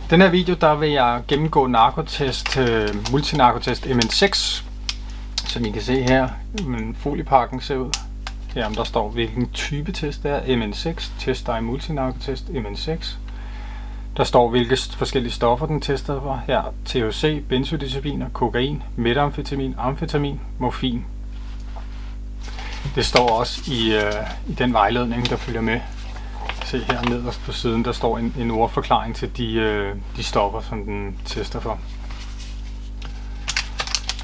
den her video, der vil jeg gennemgå narkotest, multinarkotest MN6, som I kan se her, men foliepakken ser ud. Her der står hvilken type test det er, MN6, tester i multinarkotest MN6. Der står hvilke forskellige stoffer den tester for. Her THC, benzodiazepiner, kokain, metamfetamin, amfetamin, morfin. Det står også i den vejledning, der følger med. Se her nederst på siden, der står en ordforklaring til de stoffer, som den tester for.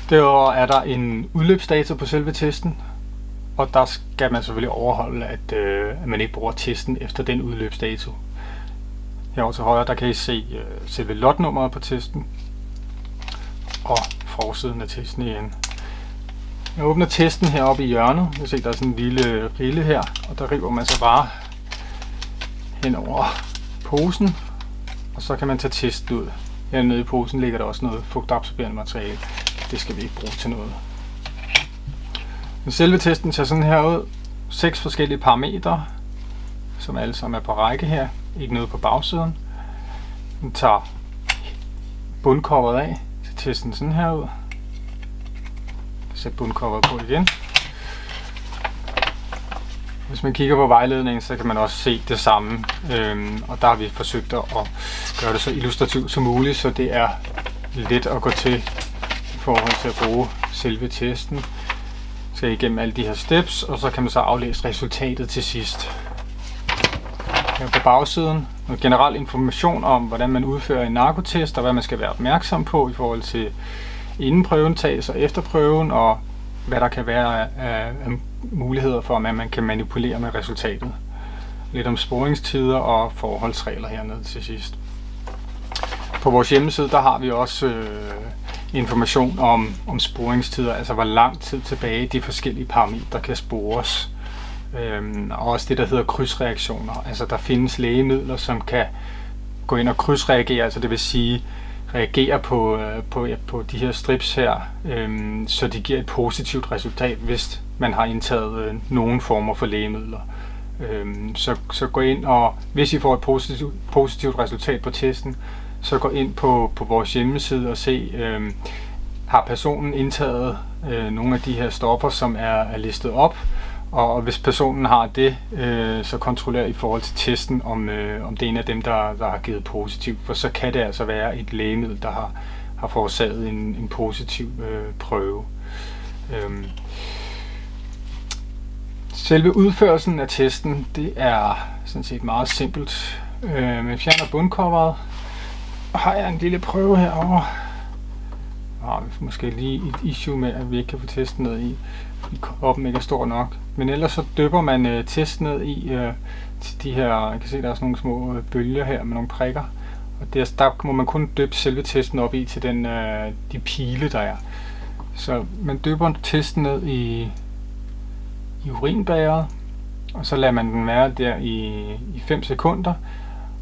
Derudover er der en udløbsdato på selve testen, og der skal man selvfølgelig overholde, at man ikke bruger testen efter den udløbsdato. Herovre til højre, der kan I se selve lotnummeret på testen og forsiden af testen igen. Jeg åbner testen heroppe i hjørnet. Jeg kan se, der er sådan en lille rille her, og der river man så bare hen over posen, og så kan man tage testen ud. Hernede i posen ligger der også noget fugtabsorberende materiale. Det skal vi ikke bruge til noget. Men selve testen ser sådan her ud. 6 forskellige parametre, som alle sammen er på række her. Ikke noget på bagsiden. Den tager bundcoveret af, så testen sådan her ud. Sæt bundcoveret på igen. Hvis man kigger på vejledningen, så kan man også se det samme, og der har vi forsøgt at gøre det så illustrativt som muligt, så det er let at gå til i forhold til at bruge selve testen. Så skal igennem alle de her steps, og så kan man så aflæse resultatet til sidst. Her på bagsiden noget generel information om, hvordan man udfører en narkotest, og hvad man skal være opmærksom på i forhold til inden prøven tages og efter prøven, og hvad der kan være af muligheder for, at man kan manipulere med resultatet. Lidt om sporingstider og forholdsregler hernede til sidst. På vores hjemmeside, der har vi også information om sporingstider, altså hvor lang tid tilbage de forskellige parametre kan spores. Og også det, der hedder krydsreaktioner. Altså der findes lægemidler, som kan gå ind og krydsreagere, altså det vil sige reagere på de her strips her, så de giver et positivt resultat, hvis man har indtaget nogle former for lægemidler. Så gå ind, og hvis I får et positivt resultat på testen, så gå ind på vores hjemmeside og se, har personen indtaget nogle af de her stoffer, som er listet op, og hvis personen har det, så kontroller i forhold til testen, om det er en af dem, der har givet positivt, for så kan det altså være et lægemiddel, der har forårsaget en positiv prøve. Selve udførelsen af testen, det er sådan set meget simpelt. Man fjerner bundcoveret, og har jeg en lille prøve herovre. Måske lige et issue med, at vi ikke kan få testen ned i, fordi koppen ikke er stor nok. Men ellers så dypper man testen ned i til de her, jeg kan se der er sådan nogle små bølger her med nogle prikker. Og der må man kun dyppe selve testen op i til de pile der er. Så man dypper testen ned i urinbægeret, og så lader man den være der i 5 sekunder,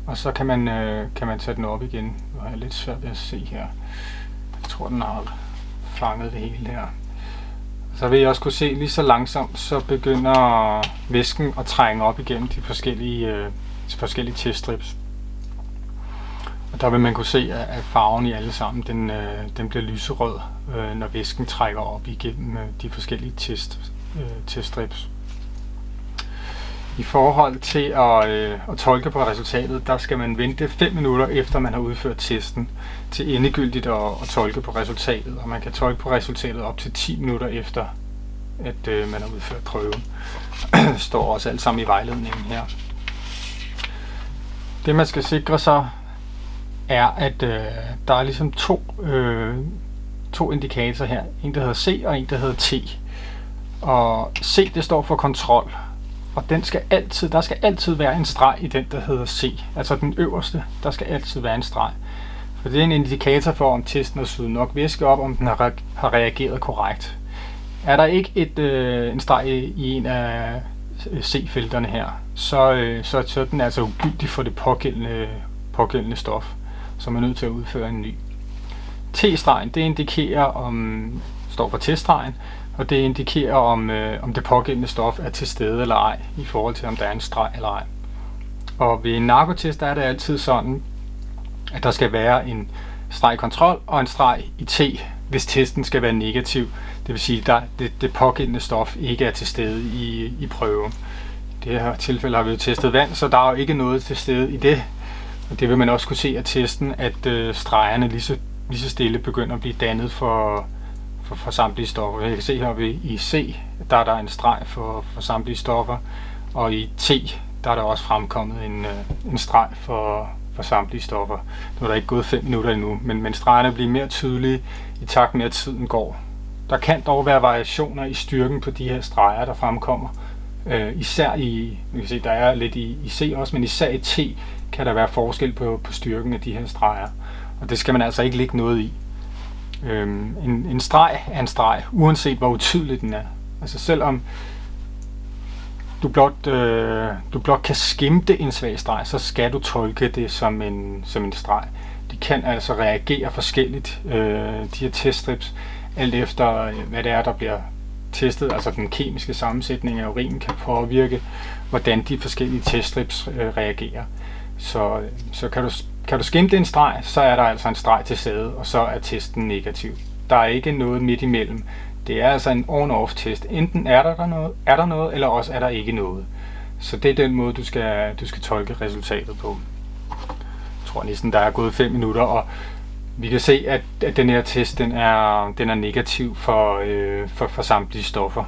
og så kan man tage den op igen. Nu har jeg lidt svært ved at se her. Jeg tror, den har fanget det hele her. Så vil jeg også kunne se, lige så langsomt, så begynder væsken at trænge op igennem de forskellige teststrips. Og der vil man kunne se, at farven i alle sammen, den bliver lyserød, når væsken trækker op igennem de forskellige teststrips. I forhold til at tolke på resultatet, der skal man vente 5 minutter efter man har udført testen til endegyldigt at tolke på resultatet, og man kan tolke på resultatet op til 10 minutter efter at man har udført prøven. Det står også alt sammen i vejledningen her. Det man skal sikre sig er, at der er ligesom to indikatorer her. En der hedder C og en der hedder T. Og C det står for kontrol. Og der skal altid være en streg i den, der hedder C. Altså den øverste, der skal altid være en streg. For det er en indikator for, om testen har suget nok væske op, om den har reageret korrekt. Er der ikke en streg i en af C-felterne her, så er den altså ugyldig for det pågældende stof, så man er nødt til at udføre en ny. T-stregen, det indikerer står for teststregen, og det indikerer om det pågældende stof er til stede eller ej, i forhold til om der er en streg eller ej. Og ved en narkotest er det altid sådan, at der skal være en streg i kontrol og en streg i T, hvis testen skal være negativ. Det vil sige, at det pågældende stof ikke er til stede i prøven. I det her tilfælde har vi jo testet vand, så der er jo ikke noget til stede i det. Og det vil man også kunne se af testen, at stregerne lige så stille begynder at blive dannet for samtlige stoffer. Jeg kan se her i C, der er der en streg for samtlige stoffer, og i T, der er der også fremkommet en streg for samtlige stoffer. Nu er der ikke gået 5 minutter endnu, men stregerne bliver mere tydelige i takt med, at tiden går. Der kan dog være variationer i styrken på de her streger, der fremkommer. Især man kan se, der er lidt i C også, men især i T kan der være forskel på styrken af de her streger. Og det skal man altså ikke lægge noget i. En streg er en streg, uanset hvor utydelig den er. Altså selvom du blot kan skimte en svag streg, så skal du tolke det som en streg. De kan altså reagere forskelligt, de her teststrips, alt efter hvad det er, der bliver testet. Altså den kemiske sammensætning af urinen kan påvirke, hvordan de forskellige teststrips reagerer. Så kan du skimte en streg, så er der altså en streg til stede, og så er testen negativ. Der er ikke noget midt imellem. Det er altså en on-off test. Enten er der noget, eller også er der ikke noget. Så det er den måde, du skal tolke resultatet på. Jeg tror næsten, der er gået 5 minutter, og vi kan se, at den her test den er negativ for samtlige stoffer,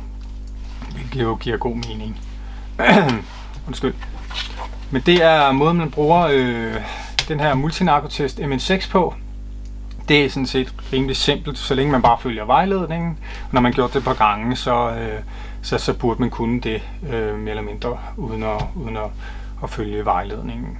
hvilket jo giver god mening. Undskyld. Men det er måden, man bruger den her multinarkotest MN6 på. Det er sådan set rimelig simpelt, så længe man bare følger vejledningen. Og når man gjort det et par gange, så burde man kunne det mere eller mindre uden at følge vejledningen.